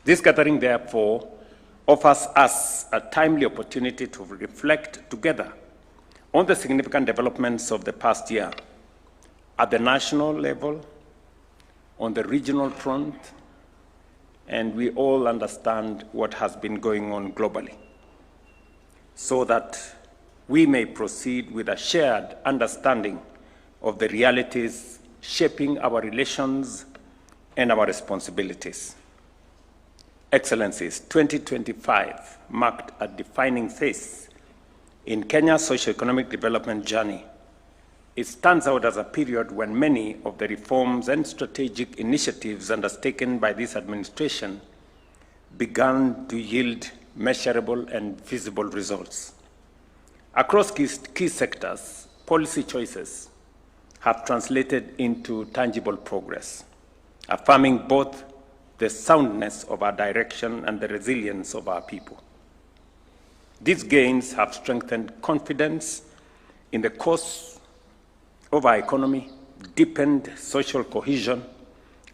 This gathering, therefore, offers us a timely opportunity to reflect together on the significant developments of the past year at the national level, on the regional front, and we all understand what has been going on globally, so that we may proceed with a shared understanding of the realities shaping our relations and our responsibilities. Excellencies, 2025 marked a defining phase in Kenya's socio-economic development journey. It stands out as a period when many of the reforms and strategic initiatives undertaken by this administration began to yield measurable and visible results. Across key sectors, policy choices have translated into tangible progress, affirming both the soundness of our direction and the resilience of our people. These gains have strengthened confidence in the course of our economy, deepened social cohesion,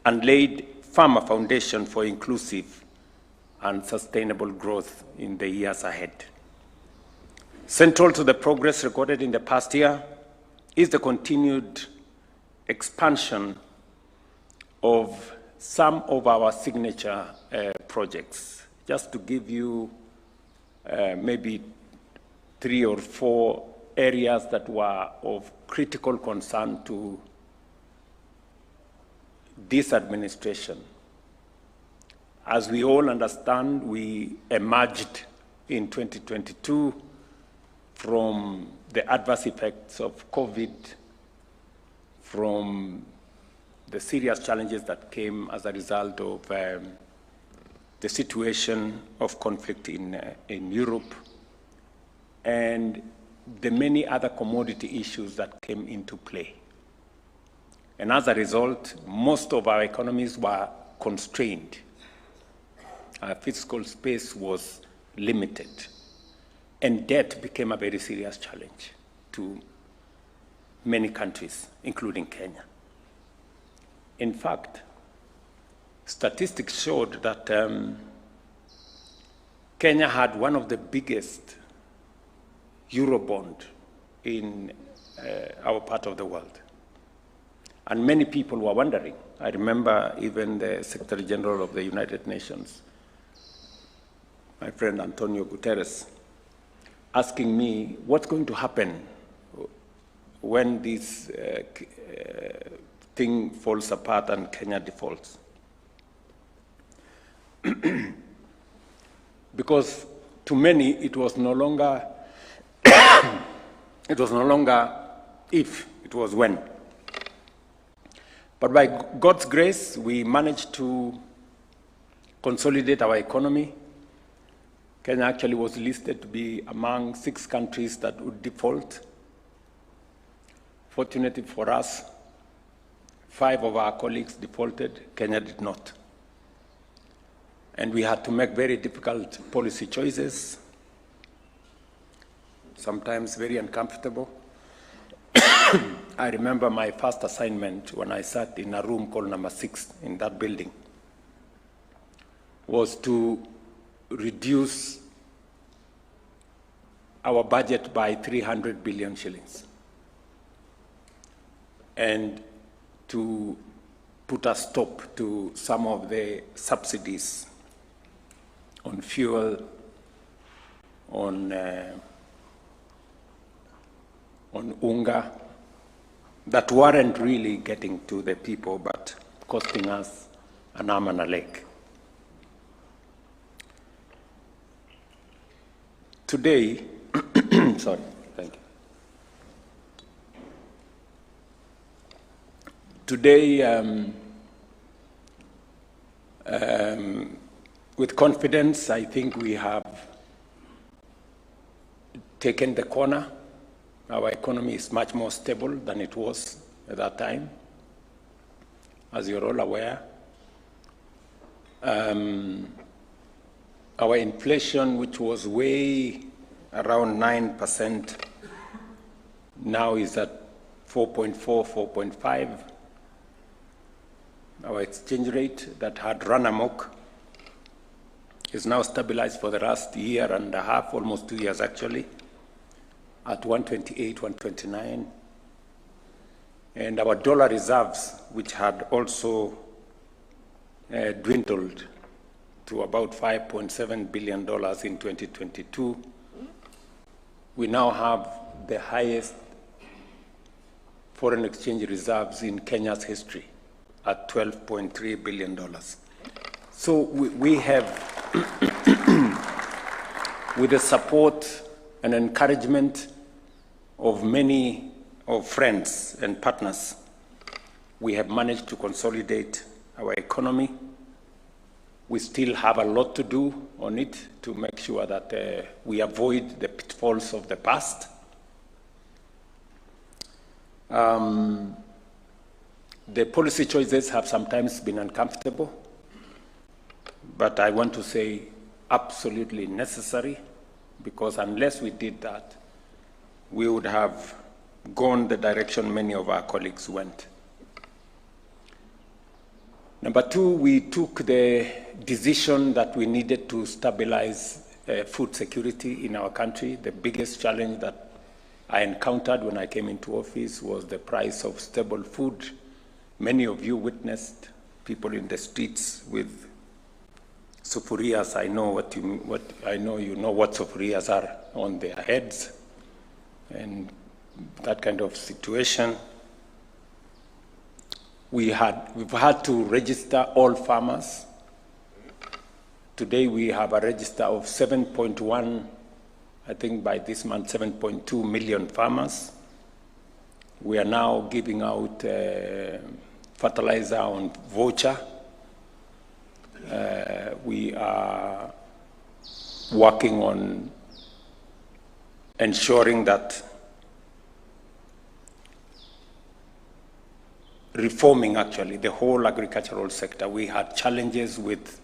and laid firmer foundation for inclusive and sustainable growth in the years ahead. Central to the progress recorded in the past year is the continued expansion of some of our signature projects. Just to give you maybe 3 or 4 areas that were of critical concern to this administration. As we all understand, we emerged in 2022 from the adverse effects of COVID, from the serious challenges that came as a result of the situation of conflict in Europe, and the many other commodity issues that came into play. And as a result, most of our economies were constrained. Our fiscal space was limited, and debt became a very serious challenge to many countries, including Kenya. In fact, statistics showed that Kenya had one of the biggest Eurobond in our part of the world. And many people were wondering. I remember even the Secretary General of the United Nations, my friend Antonio Guterres, asking me, what's going to happen when this thing falls apart and Kenya defaults? Because to many, it was no longer if, it was when. But by God's grace, we managed to consolidate our economy. Kenya actually was listed to be among 6 countries that would default. Fortunately for us, 5 of our colleagues defaulted, Kenya did not. And we had to make very difficult policy choices, sometimes very uncomfortable. I remember my first assignment when I sat in a room called number 6 in that building was to reduce our budget by 300 billion shillings and to put a stop to some of the subsidies on fuel, on unga, that weren't really getting to the people, but costing us an arm and a leg. Today, sorry, thank you. Today, with confidence, I think we have taken the corner. Our economy is much more stable than it was at that time, as you're all aware. Our inflation, which was way around 9%, now is at 4.4, 4.5. Our exchange rate that had run amok is now stabilized for the last year and a half, almost 2 years actually, at 128, 129. And our dollar reserves, which had also dwindled to about $5.7 billion in 2022, we now have the highest foreign exchange reserves in Kenya's history at $12.3 billion. So we have, with the support and encouragement of many of friends and partners, we have managed to consolidate our economy. We still have a lot to do on it to make sure that we avoid the pitfalls of the past. The policy choices have sometimes been uncomfortable, but I want to say absolutely necessary, because unless we did that, we would have gone the direction many of our colleagues went. Number two, we took the decision that we needed to stabilize food security in our country. The biggest challenge that I encountered when I came into office was the price of stable food. Many of you witnessed people in the streets with sufurias. I know you know what sufurias are on their heads, and that kind of situation. We've had to register all farmers. Today we have a register of 7.1, I think by this month, 7.2 million farmers. We are now giving out fertilizer on voucher. We are working on ensuring that reforming actually the whole agricultural sector. We had challenges with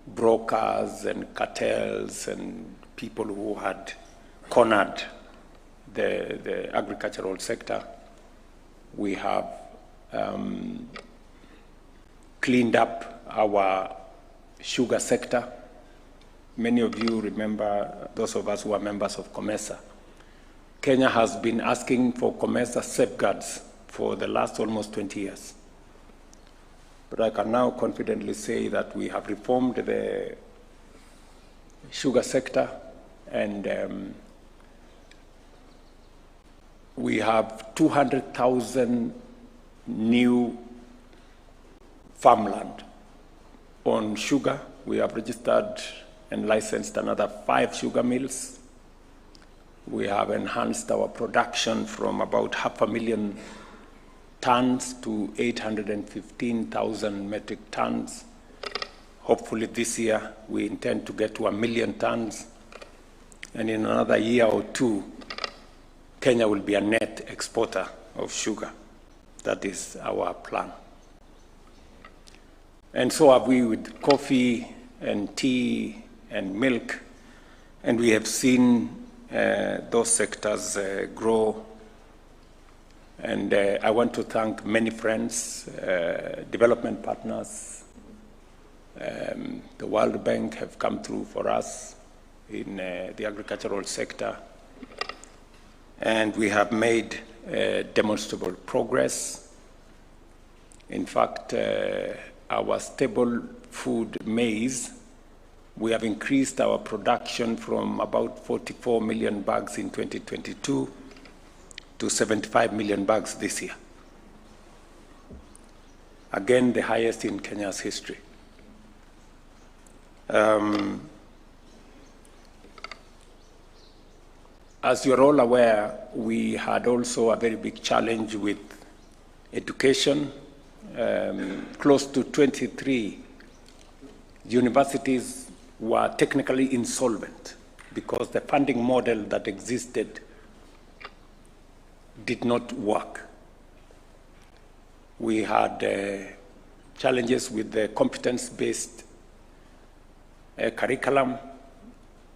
brokers and cartels and people who had cornered the agricultural sector. We have cleaned up our sugar sector. Many of you remember, those of us who are members of COMESA, Kenya has been asking for COMESA safeguards for the last almost 20 years. But I can now confidently say that we have reformed the sugar sector, and we have 200,000 new farmland on sugar. We have registered and licensed another 5 sugar mills. We have enhanced our production from about 500,000 tons to 815,000 metric tons. Hopefully this year we intend to get to 1 million tons, and in another year or two, Kenya will be a net exporter of sugar. That is our plan. And so have we with coffee and tea and milk, and we have seen those sectors grow. And I want to thank many friends, development partners. The World Bank have come through for us in the agricultural sector. And we have made demonstrable progress. In fact, our staple food maize, we have increased our production from about 44 million bags in 2022 to 75 million bags this year. Again, the highest in Kenya's history. As you're all aware, we had also a very big challenge with education. Close to 23 universities were technically insolvent because the funding model that existed did not work. We had challenges with the competence-based curriculum.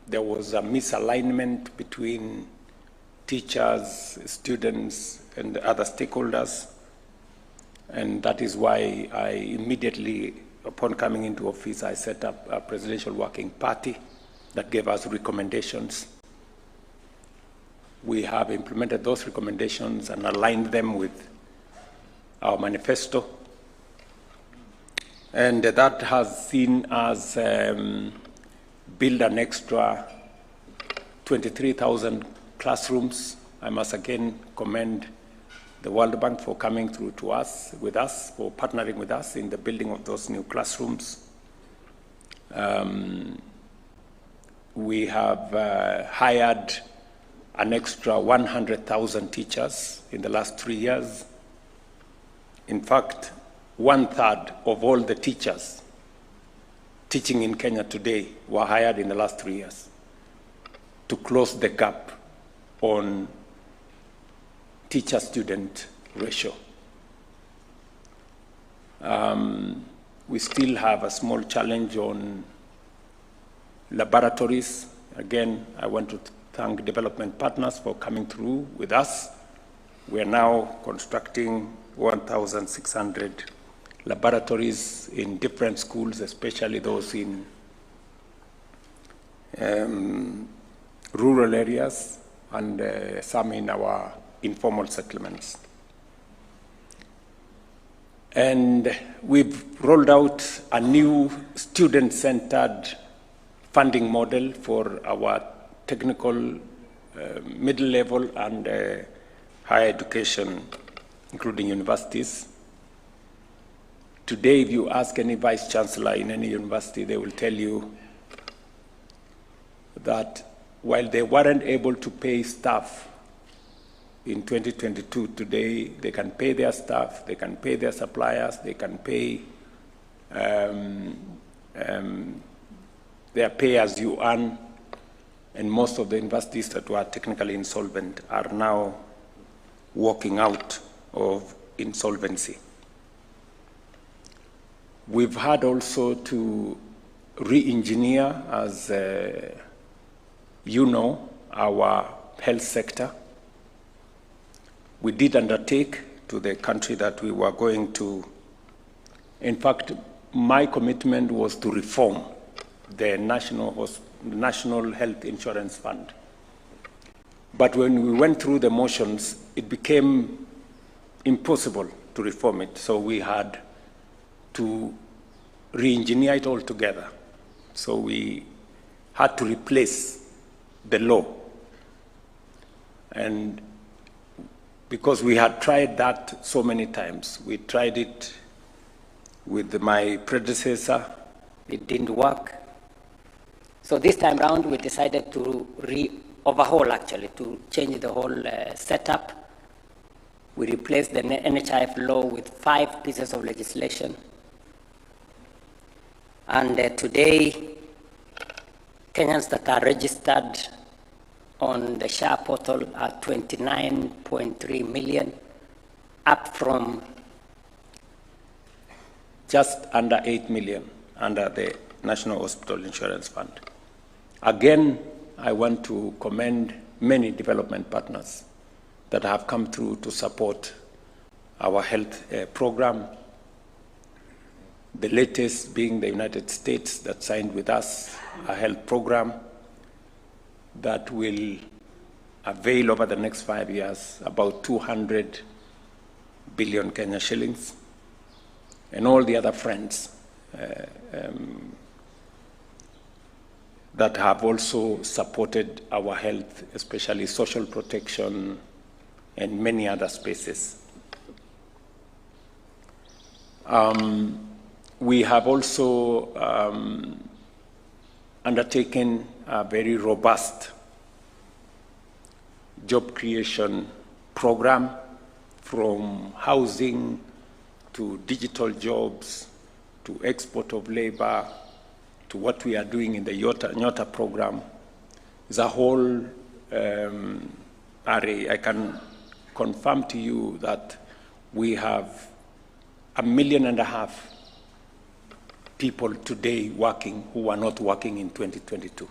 There was a misalignment between teachers, students, and other stakeholders. And that is why I immediately, upon upon coming into office, I set up a presidential working party that gave us recommendations. We have implemented those recommendations and aligned them with our manifesto. And that has seen us build an extra 23,000 classrooms. I must again commend the World Bank for coming through to us, for partnering with us in the building of those new classrooms. We have hired an extra 100,000 teachers in the last 3 years. In fact, 1/3 of all the teachers teaching in Kenya today were hired in the last 3 years to close the gap on teacher-student ratio. We still have a small challenge on laboratories. Again, I want to thank development partners for coming through with us. We are now constructing 1,600 laboratories in different schools, especially those in rural areas and some in our informal settlements. And we've rolled out a new student-centered funding model for our technical, middle level, and higher education, including universities. Today, if you ask any vice chancellor in any university, they will tell you that while they weren't able to pay staff in 2022, today they can pay their staff, they can pay their suppliers, they can pay their pay as you earn, and most of the universities that were technically insolvent are now walking out of insolvency. We've had also to re-engineer, as you know, our health sector. We did undertake to the country that we were going to, in fact, my commitment was to reform the National Health Insurance Fund. But when we went through the motions, it became impossible to reform it. So we had to re-engineer it altogether. So we had to replace the law. And because we had tried that so many times, we tried it with my predecessor, it didn't work. So this time around, we decided to overhaul, actually, to change the whole setup. We replaced the NHIF law with 5 pieces of legislation. And today, Kenyans that are registered on the SHA portal are 29.3 million, up from just under 8 million under the National Hospital Insurance Fund. Again, I want to commend many development partners that have come through to support our health program. The latest being the United States that signed with us a health program that will avail over the next 5 years about 200 billion Kenya shillings, and all the other friends that have also supported our health, especially social protection and many other spaces. We have also undertaken a very robust job creation program, from housing to digital jobs to export of labor to what we are doing in the Nyota program. It's a whole array. I can confirm to you that we have 1.5 million people today working who are not working in 2022.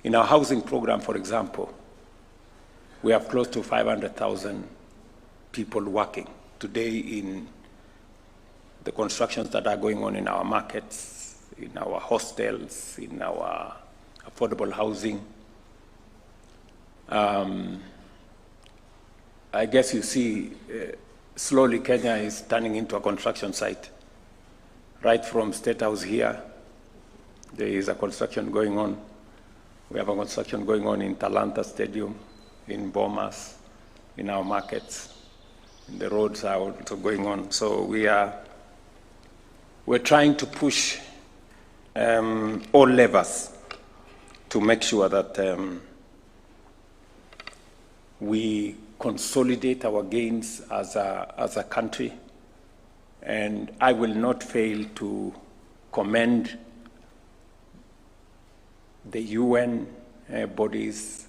In our housing program, for example, we have close to 500,000 people working today in the constructions that are going on in our markets, in our hostels, in our affordable housing. I guess you see, slowly Kenya is turning into a construction site. Right from State House here, there is a construction going on. We have a construction going on in Talanta Stadium, in Bomas, in our markets. The roads are also going on. So we're trying to push all levers to make sure that we consolidate our gains as a country. And I will not fail to commend the UN bodies,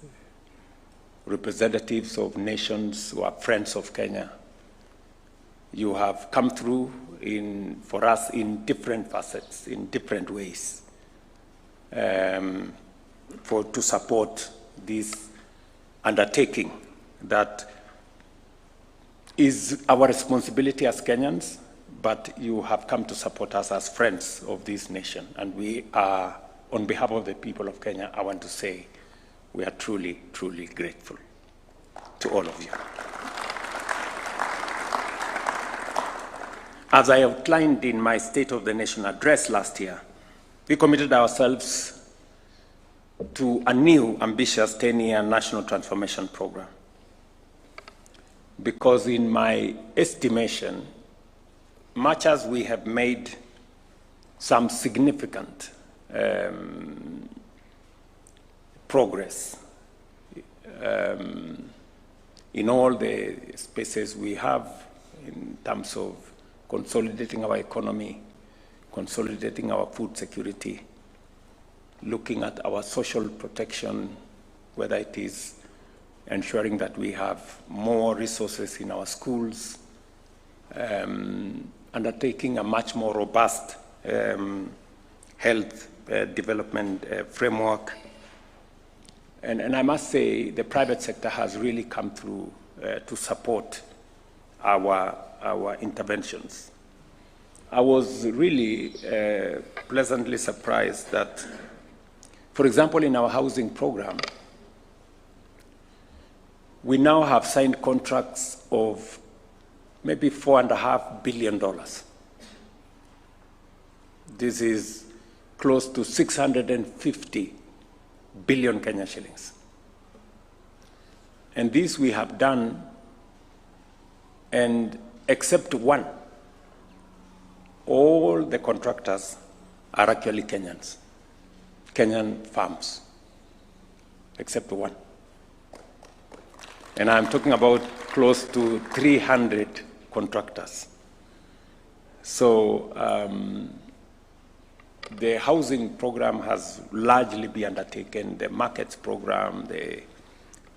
representatives of nations who are friends of Kenya. You have come through for us in different facets, in different ways, to support this undertaking that is our responsibility as Kenyans, but you have come to support us as friends of this nation. And we are, on behalf of the people of Kenya, I want to say we are truly, truly grateful to all of you. As I outlined in my State of the Nation address last year, we committed ourselves to a new ambitious 10-year national transformation program. Because in my estimation, much as we have made some significant progress in all the spaces we have in terms of consolidating our economy, consolidating our food security, looking at our social protection, whether it is ensuring that we have more resources in our schools, undertaking a much more robust health development framework. And I must say the private sector has really come through to support our interventions. I was really pleasantly surprised that, for example, in our housing program, we now have signed contracts of maybe $4.5 billion. This is close to 650 billion Kenyan shillings. And this we have done, and except one, all the contractors are actually Kenyans, Kenyan farms, except one. And I'm talking about close to 300 contractors. So the housing program has largely been undertaken. The markets program, the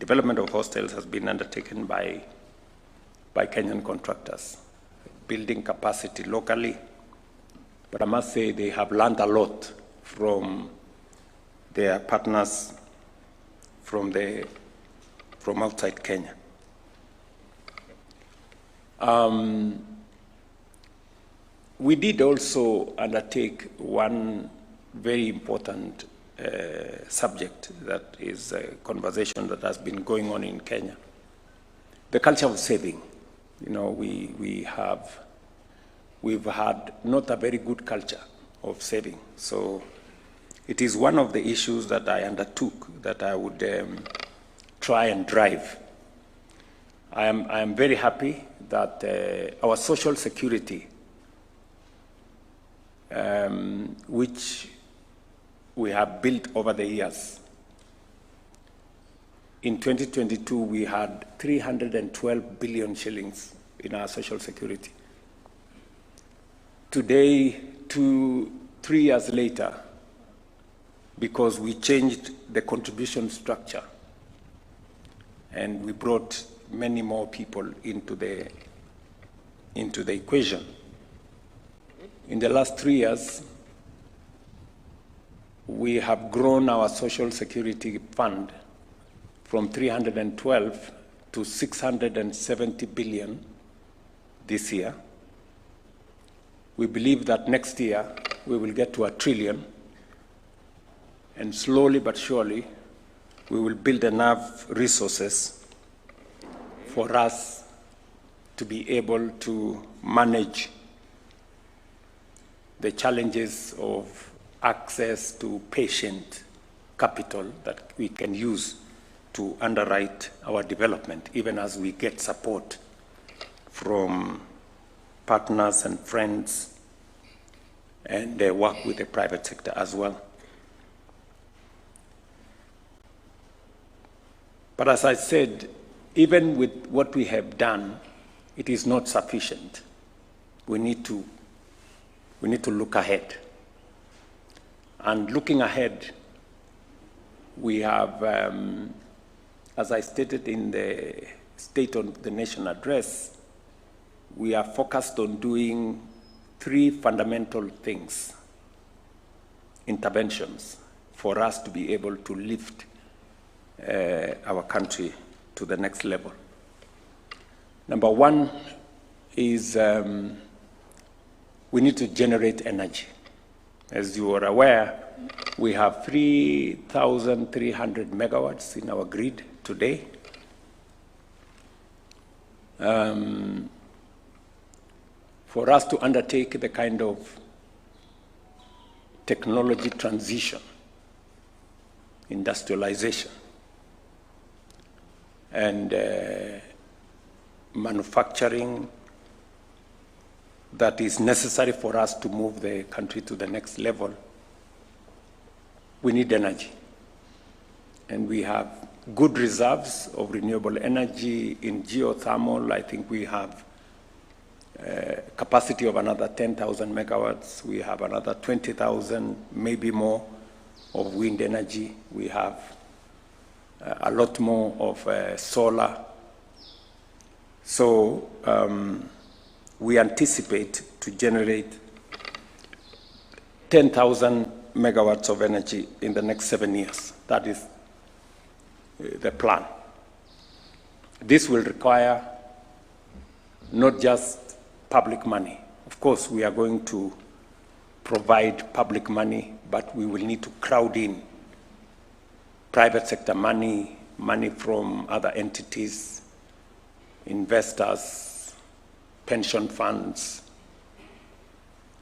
development of hostels has been undertaken by Kenyan contractors, building capacity locally. But I must say they have learned a lot from their partners from outside Kenya. We did also undertake one very important subject that is a conversation that has been going on in Kenya. The culture of saving. You know, we've had not a very good culture of saving. So it is one of the issues that I undertook that I would try and drive. I am very happy that our social security, which we have built over the years, in 2022 we had 312 billion shillings in our social security. Today, 3 years later, because we changed the contribution structure and we brought many more people into the equation. In the last 3 years, we have grown our social security fund from 312 to 670 billion this year. We believe that next year we will get to $1 trillion, and slowly but surely we will build enough resources for us to be able to manage the challenges of access to patient capital that we can use to underwrite our development, even as we get support from partners and friends and work with the private sector as well. But as I said, even with what we have done, it is not sufficient. We need to look ahead. And looking ahead, we have, as I stated in the State of the Nation address, we are focused on doing 3 fundamental things, interventions, for us to be able to lift our country to the next level. Number 1 is we need to generate energy. As you are aware, we have 3,300 megawatts in our grid today. For us to undertake the kind of technology transition, industrialization, and manufacturing that is necessary for us to move the country to the next level, we need energy. And we have good reserves of renewable energy in geothermal. I think we have capacity of another 10,000 megawatts. We have another 20,000, maybe more, of wind energy. We have a lot more of solar. So we anticipate to generate 10,000 megawatts of energy in the next 7 years. That is the plan. This will require not just public money. Of course, we are going to provide public money, but we will need to crowd in private sector money, money from other entities, investors, pension funds,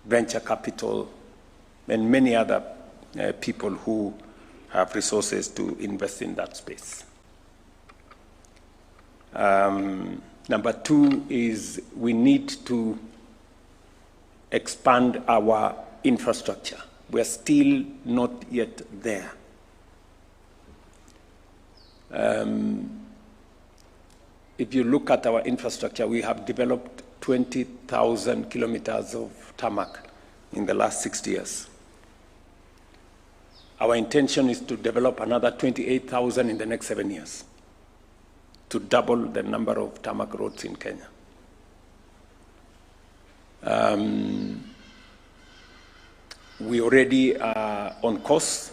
venture capital, and many other people who have resources to invest in that space. Number 2 is we need to expand our infrastructure. We are still not yet there. If you look at our infrastructure, we have developed 20,000 kilometers of tarmac in the last 60 years. Our intention is to develop another 28,000 in the next 7 years, to double the number of tarmac roads in Kenya. We already are on course.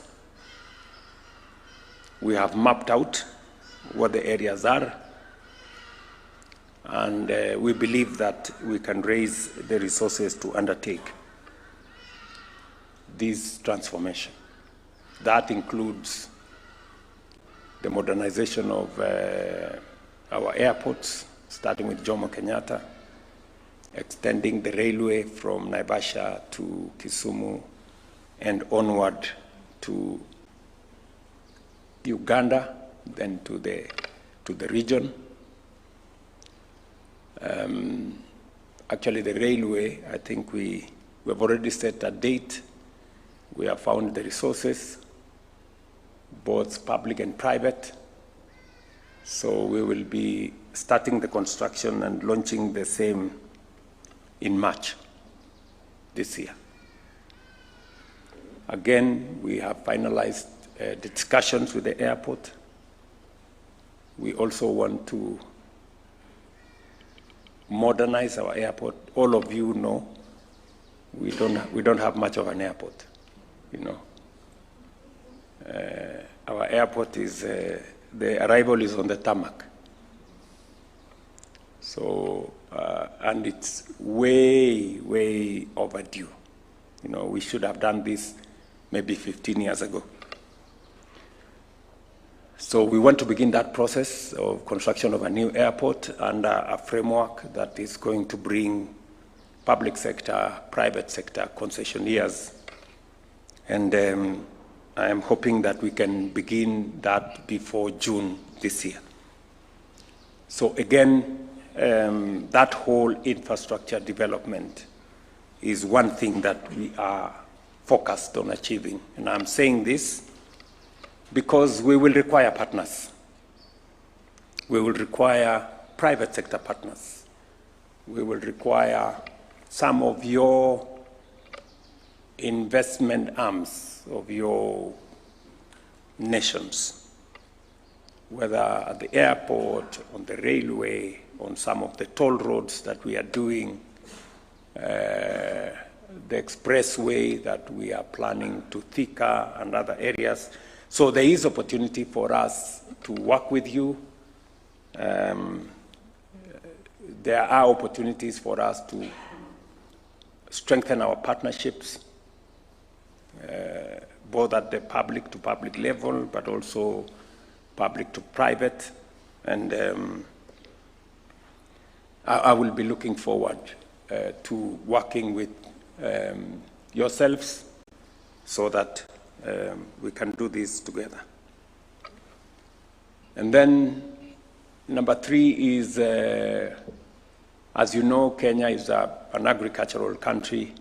We have mapped out what the areas are, and we believe that we can raise the resources to undertake this transformation. That includes the modernization of our airports, starting with Jomo Kenyatta, extending the railway from Naivasha to Kisumu and onward to Uganda, then to the region. Actually, the railway, I think we have already set a date. We have found the resources, both public and private. So we will be starting the construction and launching the same in March this year. Again, we have finalized discussions with the airport. We also want to modernize our airport. All of you know we don't have much of an airport, you know. Our airport is, the arrival is on the tarmac. So and it's way, way overdue. You know, we should have done this maybe 15 years ago. So we want to begin that process of construction of a new airport under a framework that is going to bring public sector, private sector concessionaires. And I am hoping that we can begin that before June this year. So again, that whole infrastructure development is one thing that we are focused on achieving. And I'm saying this because we will require partners. We will require private sector partners. We will require some of your investment arms of your nations, whether at the airport, on the railway, on some of the toll roads that we are doing, the expressway that we are planning to Thika and other areas. So there is opportunity for us to work with you. There are opportunities for us to strengthen our partnerships, both at the public to public level, but also public to private. And I will be looking forward to working with yourselves so that we can do this together. And then number 3 is, as you know, Kenya is an agricultural country.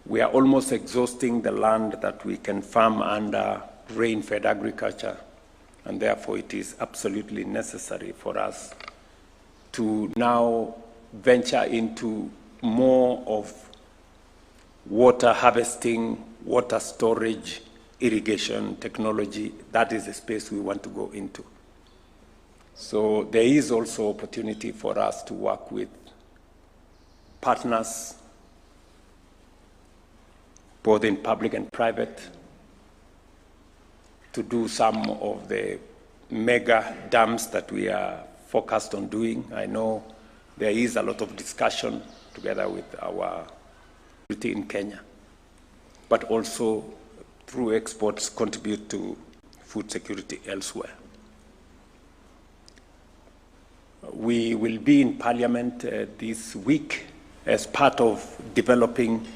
We are almost exhausting the land that we can farm under rain-fed agriculture, and therefore it is absolutely necessary for us to now venture into more of water harvesting, water storage, irrigation technology. That is the space we want to go into. So there is also opportunity for us to work with partners, both in public and private, to do some of the mega dams that we are focused on doing. I know there is a lot of discussion together with our community in Kenya, but also through exports contribute to food security elsewhere. We will be in Parliament this week as part of developing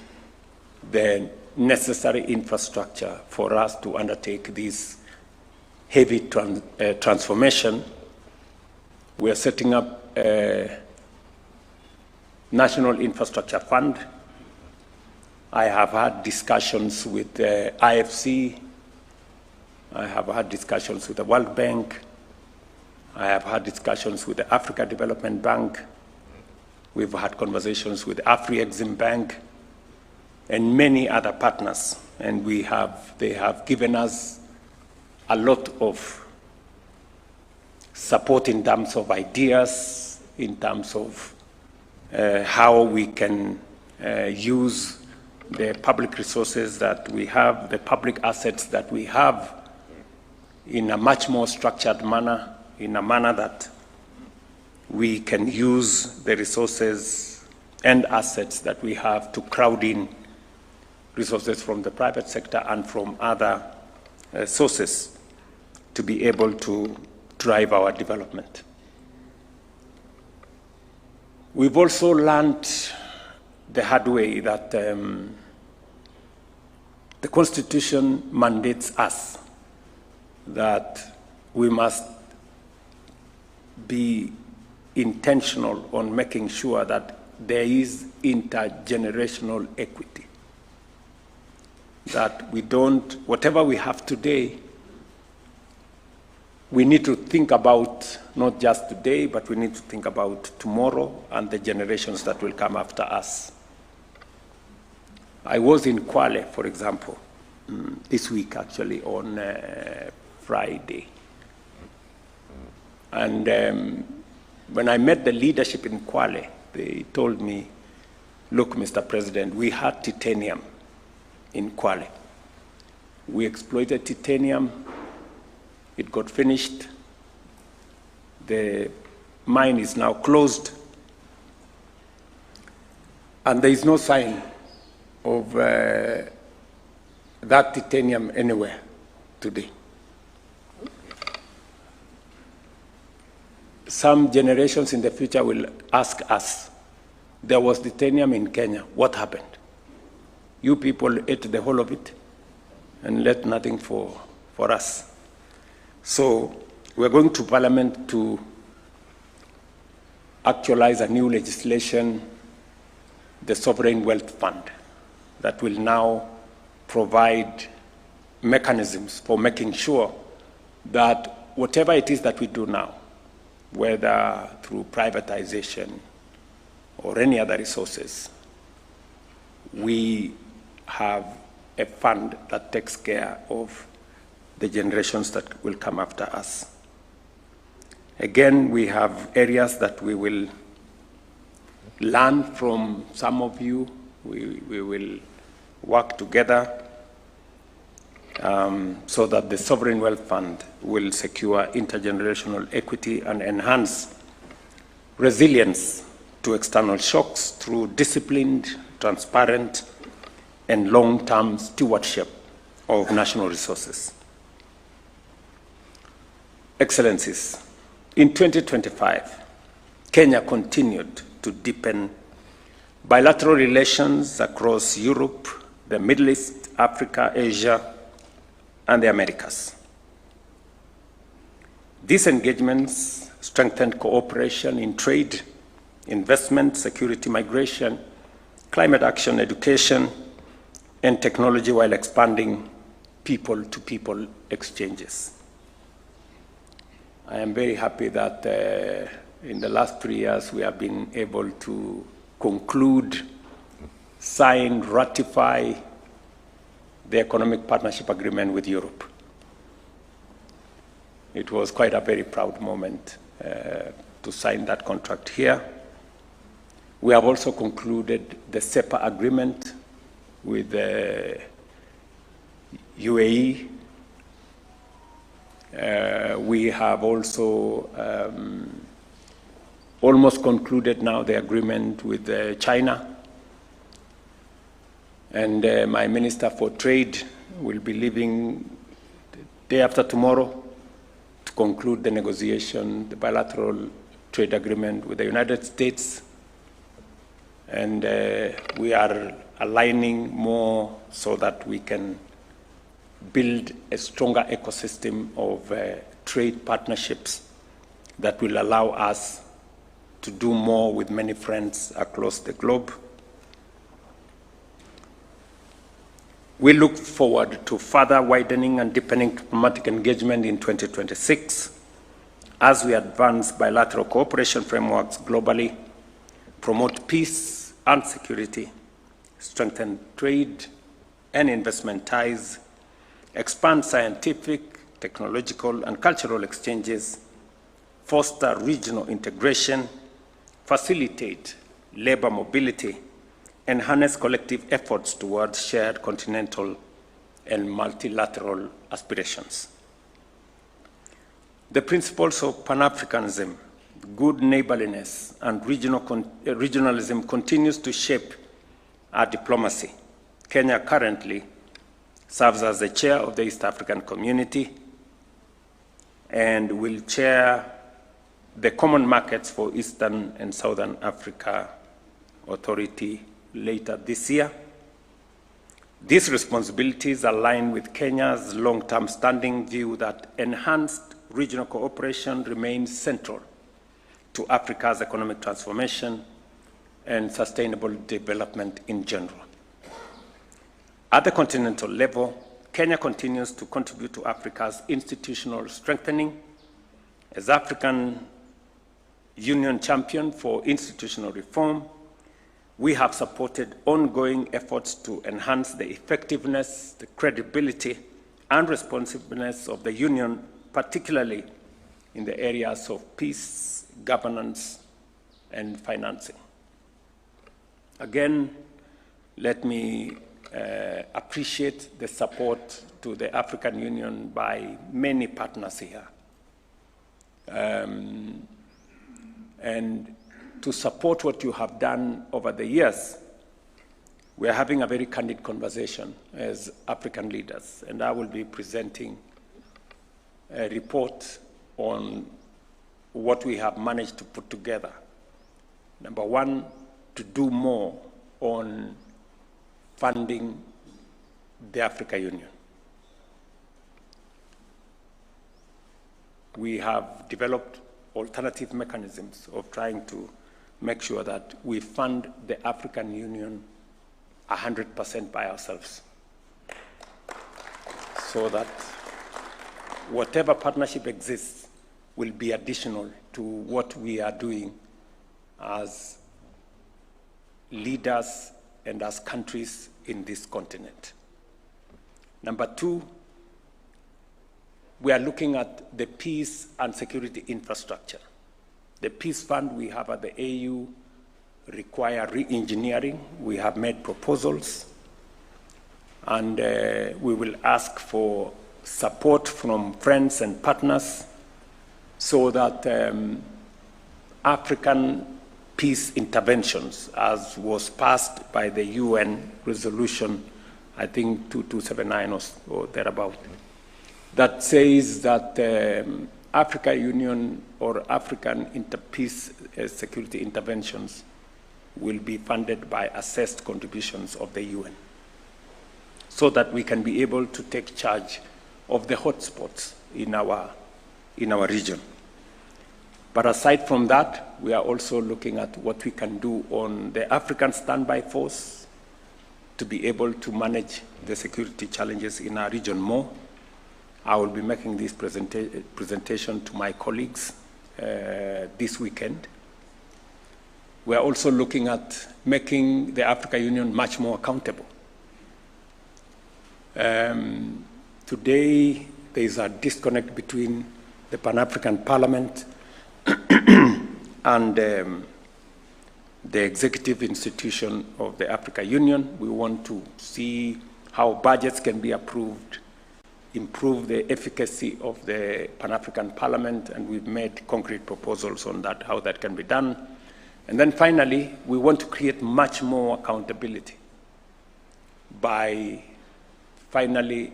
the necessary infrastructure for us to undertake this heavy transformation. We are setting up a National Infrastructure Fund. I have had discussions with the IFC. I have had discussions with the World Bank. I have had discussions with the Africa Development Bank. We've had conversations with the Afri-Exim Bank and many other partners. And they have given us a lot of support in terms of ideas, in terms of how we can use the public resources that we have, the public assets that we have, in a much more structured manner, in a manner that we can use the resources and assets that we have to crowd in resources from the private sector and from other sources to be able to drive our development. We've also learned the hard way that the Constitution mandates us that we must be intentional on making sure that there is intergenerational equity. That we don't, whatever we have today, we need to think about not just today, but we need to think about tomorrow and the generations that will come after us. I was in Kwale, for example, this week actually, on Friday. And when I met the leadership in Kwale, they told me, look, Mr. President, we had titanium in Kwale. We exploited titanium. It got finished. The mine is now closed. And there is no sign of that titanium anywhere today. Some generations in the future will ask us, there was titanium in Kenya, what happened? You people ate the whole of it and left nothing for us. So we're going to Parliament to actualize a new legislation, the Sovereign Wealth Fund, that will now provide mechanisms for making sure that whatever it is that we do now, whether through privatization or any other resources, we have a fund that takes care of the generations that will come after us. Again, we have areas that we will learn from some of you. We will work together so that the Sovereign Wealth Fund will secure intergenerational equity and enhance resilience to external shocks through disciplined, transparent, and long-term stewardship of national resources. Excellencies, in 2025, Kenya continued to deepen bilateral relations across Europe, the Middle East, Africa, Asia, and the Americas. These engagements strengthened cooperation in trade, investment, security, migration, climate action, education, and technology, while expanding people-to-people exchanges. I am very happy that in the last 3 years we have been able to conclude, sign, ratify the Economic Partnership Agreement with Europe. It was quite a very proud moment to sign that contract here. We have also concluded the CEPA agreement with the UAE. We have also almost concluded now the agreement with China. And my Minister for Trade will be leaving the day after tomorrow to conclude the negotiation, the bilateral trade agreement with the United States. And we are aligning more so that we can build a stronger ecosystem of trade partnerships that will allow us to do more with many friends across the globe. We look forward to further widening and deepening diplomatic engagement in 2026 as we advance bilateral cooperation frameworks globally, promote peace and security, strengthen trade and investment ties, expand scientific, technological, and cultural exchanges, foster regional integration, facilitate labor mobility, and harness collective efforts towards shared continental and multilateral aspirations. The principles of Pan-Africanism, good neighborliness, and regionalism continues to shape our diplomacy. Kenya currently serves as the chair of the East African Community and will chair the Common Markets for Eastern and Southern Africa Authority later this year. These responsibilities align with Kenya's long-term standing view that enhanced regional cooperation remains central to Africa's economic transformation and sustainable development in general. At the continental level, Kenya continues to contribute to Africa's institutional strengthening. As African Union champion for institutional reform, we have supported ongoing efforts to enhance the effectiveness, the credibility, and responsiveness of the Union, particularly in the areas of peace, governance, and financing. Again, let me appreciate the support to the African Union by many partners here. And to support what you have done over the years, we are having a very candid conversation as African leaders, and I will be presenting a report on what we have managed to put together. Number one, to do more on funding the African Union. We have developed alternative mechanisms of trying to make sure that we fund the African Union 100% by ourselves, so that whatever partnership exists will be additional to what we are doing as leaders and as countries in this continent. Number two, we are looking at the peace and security infrastructure. The peace fund we have at the AU require re-engineering. We have made proposals, and we will ask for support from friends and partners so that African peace interventions, as was passed by the UN resolution, I think 2279 or thereabout, that says that African Union or African peace security interventions will be funded by assessed contributions of the UN, so that we can be able to take charge of the hotspots in our region. But aside from that, we are also looking at what we can do on the African standby force to be able to manage the security challenges in our region more. I will be making this presentation to my colleagues this weekend. We are also looking at making the African Union much more accountable. Today, there is a disconnect between the Pan-African Parliament and the executive institution of the African Union. We want to see how budgets can be approved, improve the efficacy of the Pan-African Parliament, and we've made concrete proposals on that, how that can be done. And then finally, we want to create much more accountability by finally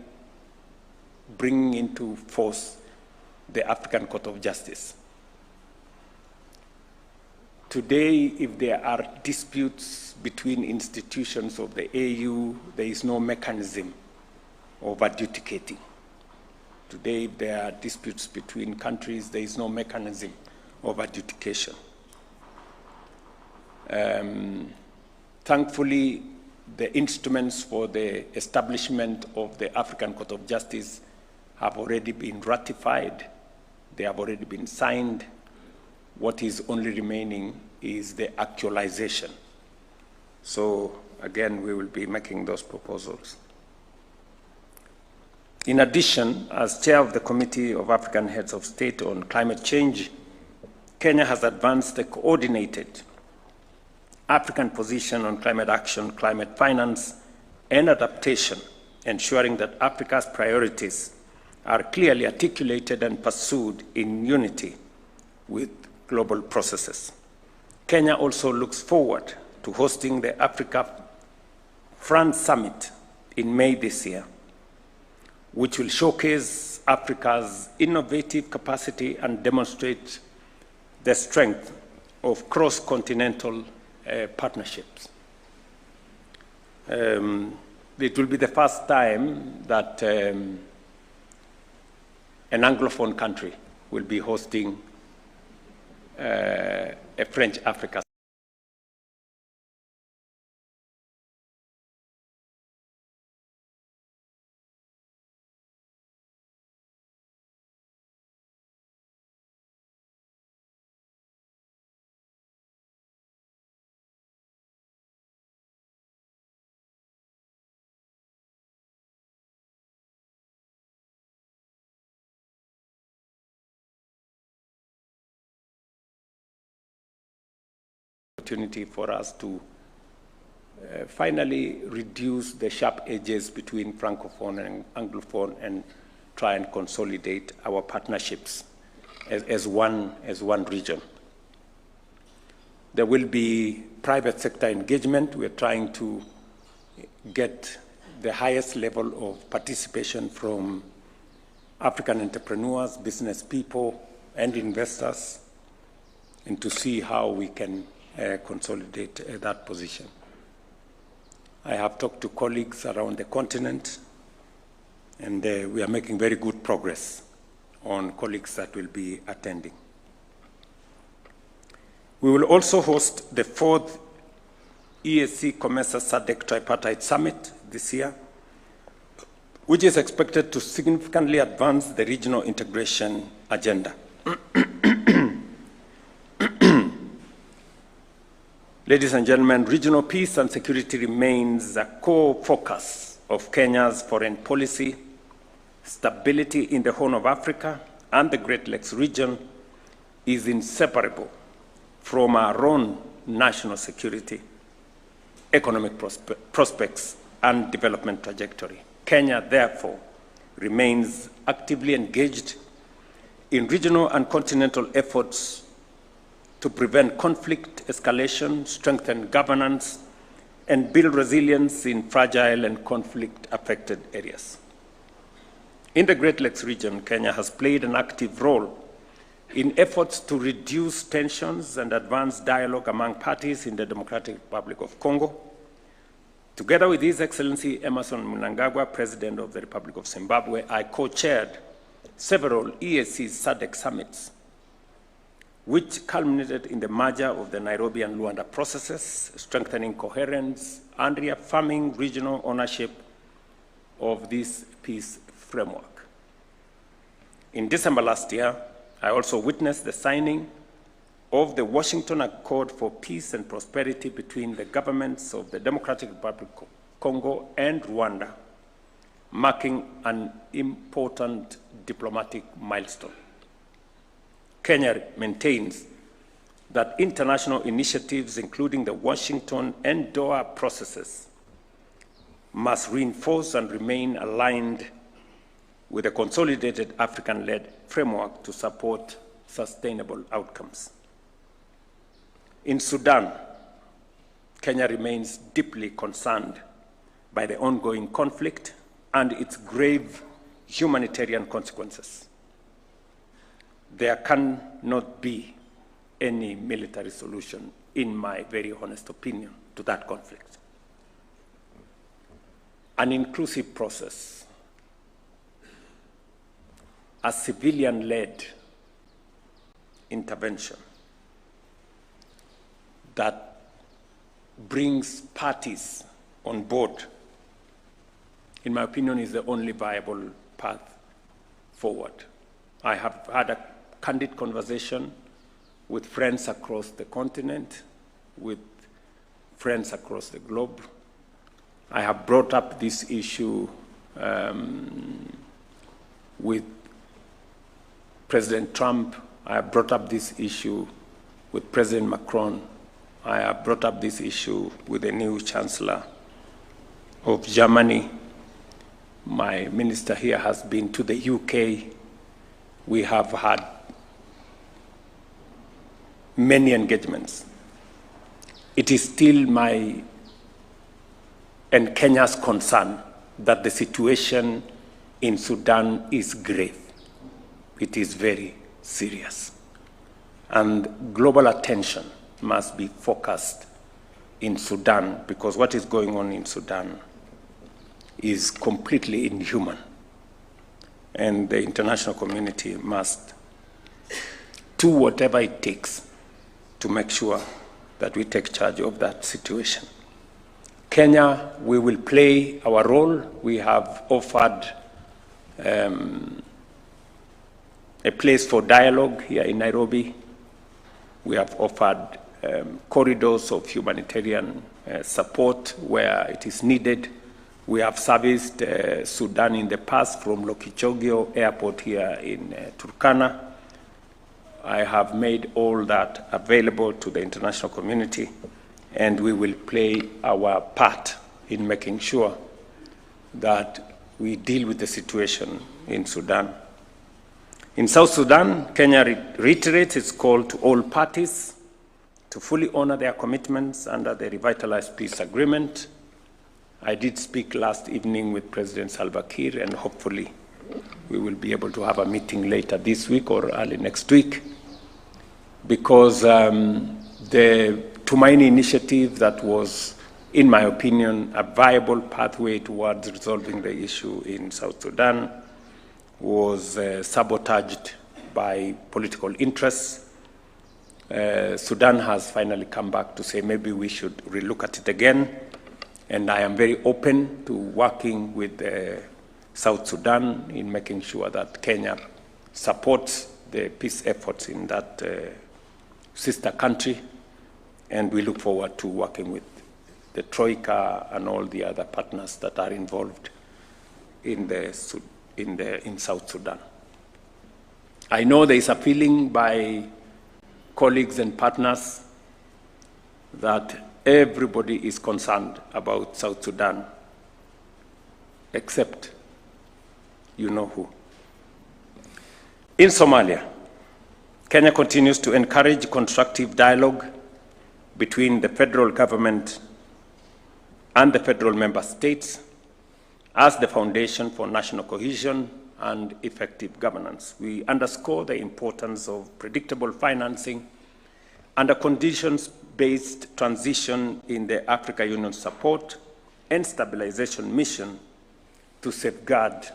bringing into force the African Court of Justice. Today, if there are disputes between institutions of the AU, there is no mechanism of adjudicating. Today, if there are disputes between countries, there is no mechanism of adjudication. Thankfully, the instruments for the establishment of the African Court of Justice have already been ratified. They have already been signed. What is only remaining is the actualization. So again, we will be making those proposals. In addition, as chair of the Committee of African Heads of State on Climate Change, Kenya has advanced a coordinated African position on climate action, climate finance, and adaptation, ensuring that Africa's priorities are clearly articulated and pursued in unity with global processes. Kenya also looks forward to hosting the Africa France Summit in May this year, which will showcase Africa's innovative capacity and demonstrate the strength of cross-continental partnerships. It will be the first time that an Anglophone country will be hosting a French Africa. Opportunity for us to finally reduce the sharp edges between Francophone and Anglophone and try and consolidate our partnerships as one region. There will be private sector engagement. We're trying to get the highest level of participation from African entrepreneurs, business people, and investors, and to see how we can consolidate that position. I have talked to colleagues around the continent, and we are making very good progress on colleagues that will be attending. We will also host the 4th EAC COMESA SADC Tripartite Summit this year, which is expected to significantly advance the regional integration agenda. Ladies and gentlemen, regional peace and security remains a core focus of Kenya's foreign policy. Stability in the Horn of Africa and the Great Lakes region is inseparable from our own national security, economic prospects, and development trajectory. Kenya, therefore, remains actively engaged in regional and continental efforts to prevent conflict escalation, strengthen governance, and build resilience in fragile and conflict-affected areas. In the Great Lakes region, Kenya has played an active role in efforts to reduce tensions and advance dialogue among parties in the Democratic Republic of Congo. Together with His Excellency Emerson Mnangagwa, President of the Republic of Zimbabwe, I co-chaired several EAC SADC summits, which culminated in the merger of the Nairobi and Luanda processes, strengthening coherence and reaffirming regional ownership of this peace framework. In December last year, I also witnessed the signing of the Washington Accord for Peace and Prosperity between the governments of the Democratic Republic of Congo and Rwanda, marking an important diplomatic milestone. Kenya maintains that international initiatives, including the Washington and Doha processes, must reinforce and remain aligned with a consolidated African-led framework to support sustainable outcomes. In Sudan, Kenya remains deeply concerned by the ongoing conflict and its grave humanitarian consequences. There cannot be any military solution, in my very honest opinion, to that conflict. An inclusive process, a civilian-led intervention that brings parties on board, in my opinion, is the only viable path forward. I have had a candid conversation with friends across the continent, with friends across the globe. I have brought up this issue with President Trump. I have brought up this issue with President Macron. I have brought up this issue with the new Chancellor of Germany. My minister here has been to the UK. We have had many engagements. It is still my and Kenya's concern that the situation in Sudan is grave. It is very serious. And global attention must be focused in Sudan, because what is going on in Sudan is completely inhuman. And the international community must do whatever it takes to make sure that we take charge of that situation. Kenya, we will play our role. We have offered a place for dialogue here in Nairobi. We have offered corridors of humanitarian support where it is needed. We have serviced Sudan in the past from Lokichogio Airport here in Turkana. I have made all that available to the international community, and we will play our part in making sure that we deal with the situation in Sudan. In South Sudan, Kenya reiterates its call to all parties to fully honor their commitments under the revitalized peace agreement. I did speak last evening with President Salva Kiir, and hopefully we will be able to have a meeting later this week or early next week, because the Tumaini initiative that was, in my opinion, a viable pathway towards resolving the issue in South Sudan was sabotaged by political interests. Sudan has finally come back to say maybe we should relook at it again, and I am very open to working with South Sudan in making sure that Kenya supports the peace efforts in that sister country, and we look forward to working with the Troika and all the other partners that are involved in South Sudan. I know there is a feeling by colleagues and partners that everybody is concerned about South Sudan, except you know who. In Somalia, Kenya continues to encourage constructive dialogue between the federal government and the federal member states as the foundation for national cohesion and effective governance. We underscore the importance of predictable financing and a conditions-based transition in the Africa Union support and stabilization mission to safeguard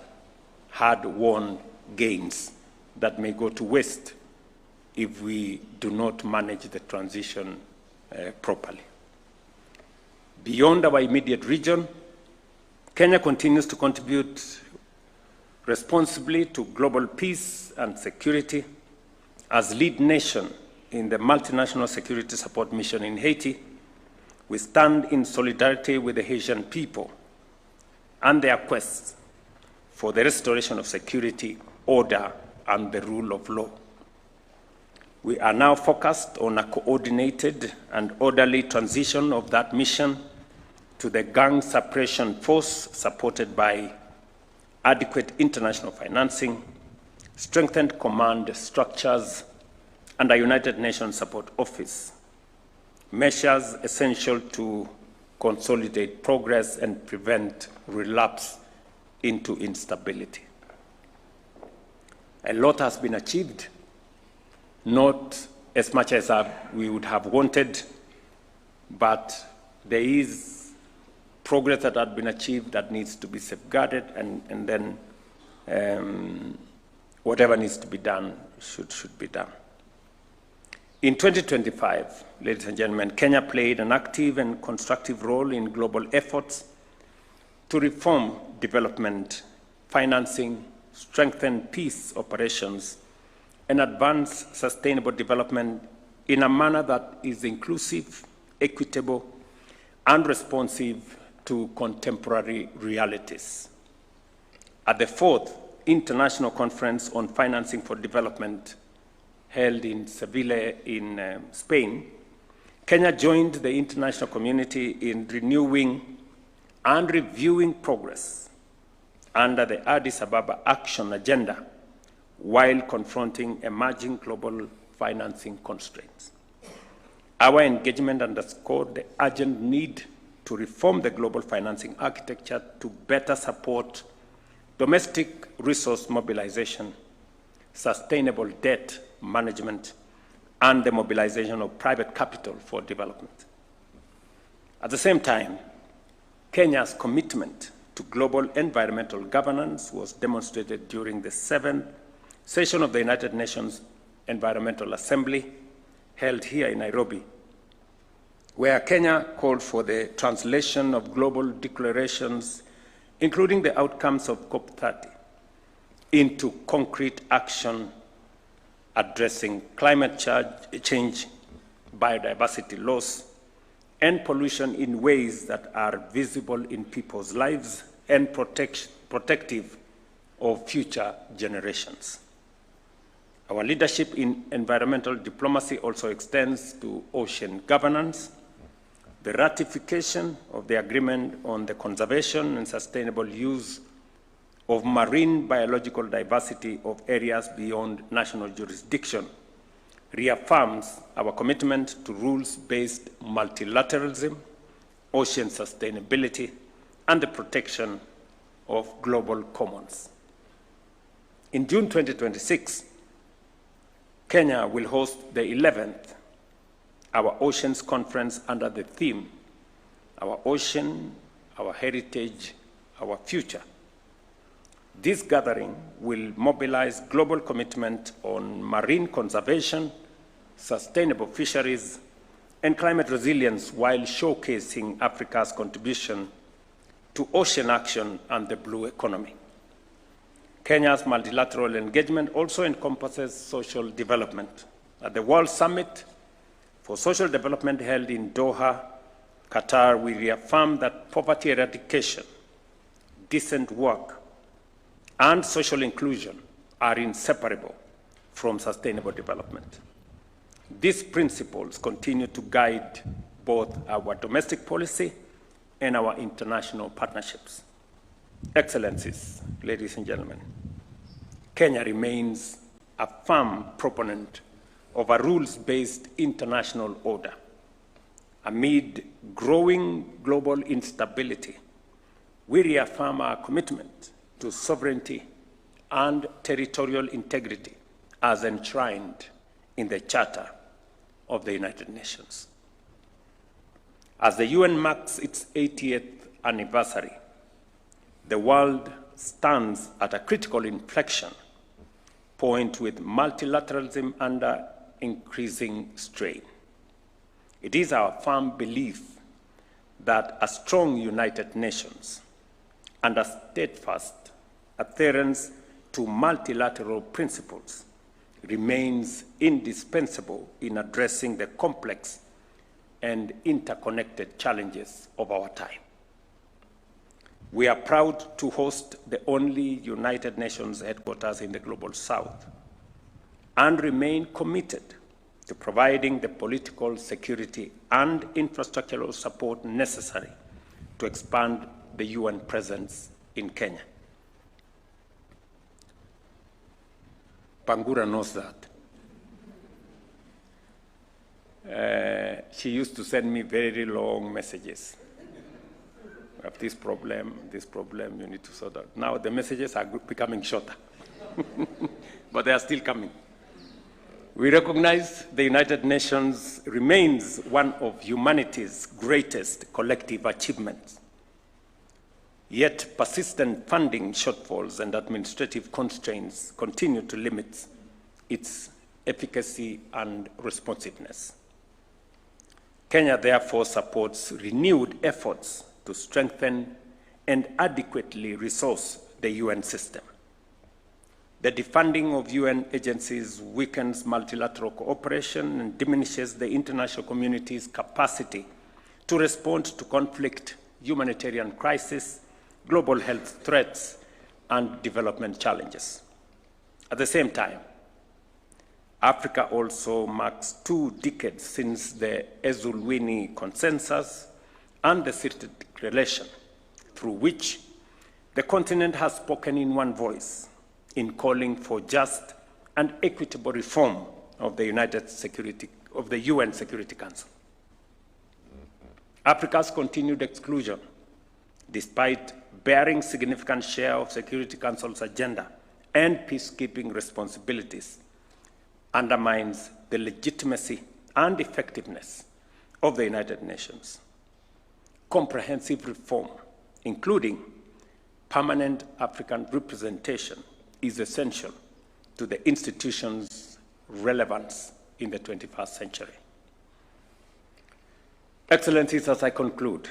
hard-won gains that may go to waste if we do not manage the transition properly. Beyond our immediate region, Kenya continues to contribute responsibly to global peace and security. As lead nation in the multinational security support mission in Haiti, we stand in solidarity with the Haitian people and their quest for the restoration of security, order, and the rule of law. We are now focused on a coordinated and orderly transition of that mission to the gang suppression force, supported by adequate international financing, strengthened command structures, and a United Nations support office, measures essential to consolidate progress and prevent relapse into instability. A lot has been achieved, not as much as we would have wanted, but there is progress that had been achieved that needs to be safeguarded, and then whatever needs to be done should be done. In 2025, ladies and gentlemen, Kenya played an active and constructive role in global efforts to reform development financing, strengthen peace operations, and advance sustainable development in a manner that is inclusive, equitable, and responsive to contemporary realities. At the 4th International Conference on Financing for Development, held in Seville in Spain, Kenya joined the international community in renewing and reviewing progress under the Addis Ababa Action Agenda, while confronting emerging global financing constraints. Our engagement underscored the urgent need to reform the global financing architecture to better support domestic resource mobilization, sustainable debt management, and the mobilization of private capital for development. At the same time, Kenya's commitment to global environmental governance was demonstrated during the 7th session of the United Nations Environmental Assembly, held here in Nairobi, where Kenya called for the translation of global declarations, including the outcomes of COP30, into concrete action addressing climate change, biodiversity loss, and pollution in ways that are visible in people's lives and protective of future generations. Our leadership in environmental diplomacy also extends to ocean governance. The ratification of the agreement on the conservation and sustainable use of marine biological diversity of areas beyond national jurisdiction reaffirms our commitment to rules-based multilateralism, ocean sustainability, and the protection of global commons. In June 2026, Kenya will host the 11th Our Oceans Conference under the theme, Our Ocean, Our Heritage, Our Future. This gathering will mobilize global commitment on marine conservation, sustainable fisheries, and climate resilience while showcasing Africa's contribution to ocean action and the blue economy. Kenya's multilateral engagement also encompasses social development. At the World Summit for Social Development held in Doha, Qatar, we reaffirmed that poverty eradication, decent work, and social inclusion are inseparable from sustainable development. These principles continue to guide both our domestic policy and our international partnerships. Excellencies, ladies and gentlemen, Kenya remains a firm proponent of a rules-based international order. Amid growing global instability, we reaffirm our commitment to sovereignty and territorial integrity as enshrined in the Charter of the United Nations. As the UN marks its 80th anniversary, the world stands at a critical inflection point with multilateralism under increasing strain. It is our firm belief that a strong United Nations and a steadfast adherence to multilateral principles remains indispensable in addressing the complex and interconnected challenges of our time. We are proud to host the only United Nations headquarters in the Global South and remain committed to providing the political, security, and infrastructural support necessary to expand the UN presence in Kenya. Bangura knows that. She used to send me very long messages. We have this problem, you need to sort out. Now the messages are becoming shorter, but they are still coming. We recognize the United Nations remains one of humanity's greatest collective achievements. Yet persistent funding shortfalls and administrative constraints continue to limit its efficacy and responsiveness. Kenya therefore supports renewed efforts to strengthen and adequately resource the UN system. The defunding of UN agencies weakens multilateral cooperation and diminishes the international community's capacity to respond to conflict, humanitarian crisis, global health threats, and development challenges. At the same time, Africa also marks 2 decades since the Ezulwini Consensus and the Sirte Declaration, through which the continent has spoken in one voice in calling for just and equitable reform of the UN Security Council. Africa's continued exclusion, despite bearing significant share of Security Council's agenda and peacekeeping responsibilities, undermines the legitimacy and effectiveness of the United Nations. Comprehensive reform, including permanent African representation, is essential to the institution's relevance in the 21st century. Excellencies, as I conclude,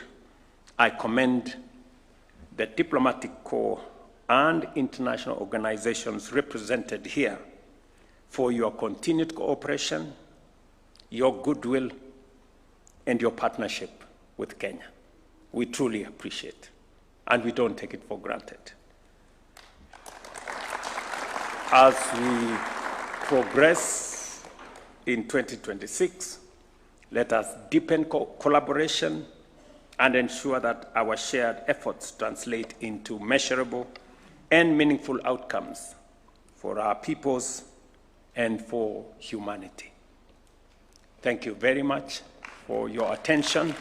I commend the diplomatic corps and international organizations represented here for your continued cooperation, your goodwill, and your partnership with Kenya. We truly appreciate, and we don't take it for granted. As we progress in 2026, let us deepen collaboration and ensure that our shared efforts translate into measurable and meaningful outcomes for our peoples and for humanity. Thank you very much for your attention.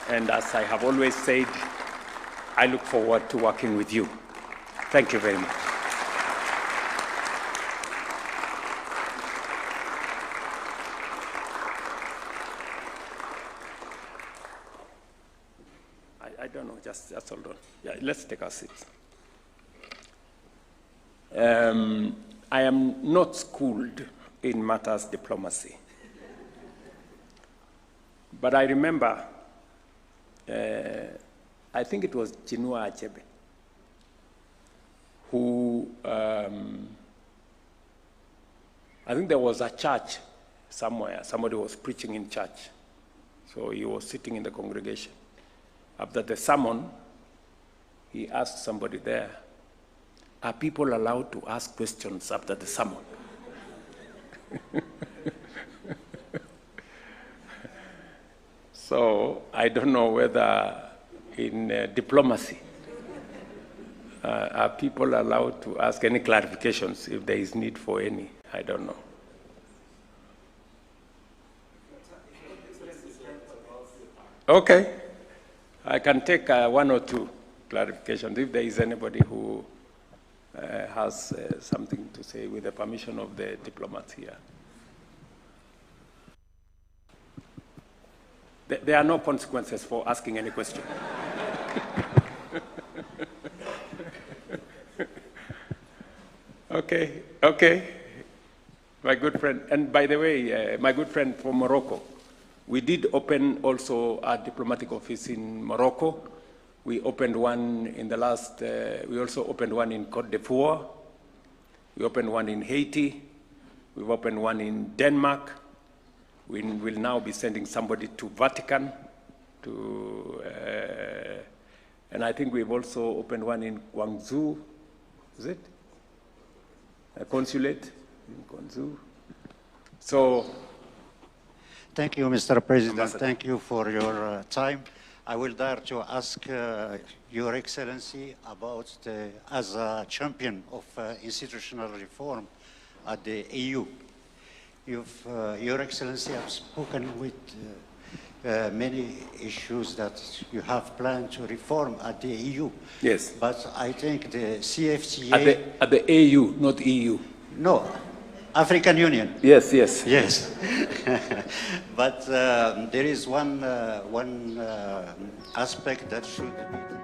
And as I have always said, I look forward to working with you. Thank you very much. I don't know, just hold on. Yeah, let's take our seats. I am not schooled in matters diplomacy. But I remember, I think it was Chinua Achebe, who, I think there was a church somewhere, somebody was preaching in church. So he was sitting in the congregation. After the sermon, he asked somebody there, are people allowed to ask questions after the sermon? So I don't know whether in diplomacy, are people allowed to ask any clarifications if there is need for any? I don't know. Okay. I can take one or two clarifications if there is anybody who has something to say with the permission of the diplomats here. There are no consequences for asking any question. Okay, okay. My good friend, and by the way, my good friend from Morocco, we did open also a diplomatic office in Morocco. We opened one in the last, we also opened one in Côte d'Ivoire. We opened one in Haiti. We've opened one in Denmark. We will now be sending somebody to Vatican, and I think we've also opened one in Guangzhou, is it? A consulate in Guangzhou. So, thank you, Mr. President. Ambassador. Thank you for your time. I will dare to ask Your Excellency about as a champion of institutional reform at the EU. Your Excellency has spoken with many issues that you have planned to reform at the EU. Yes. But I think the CFTA... At the AU, not EU. No, African Union. Yes, yes. Yes. But there is one aspect that should be...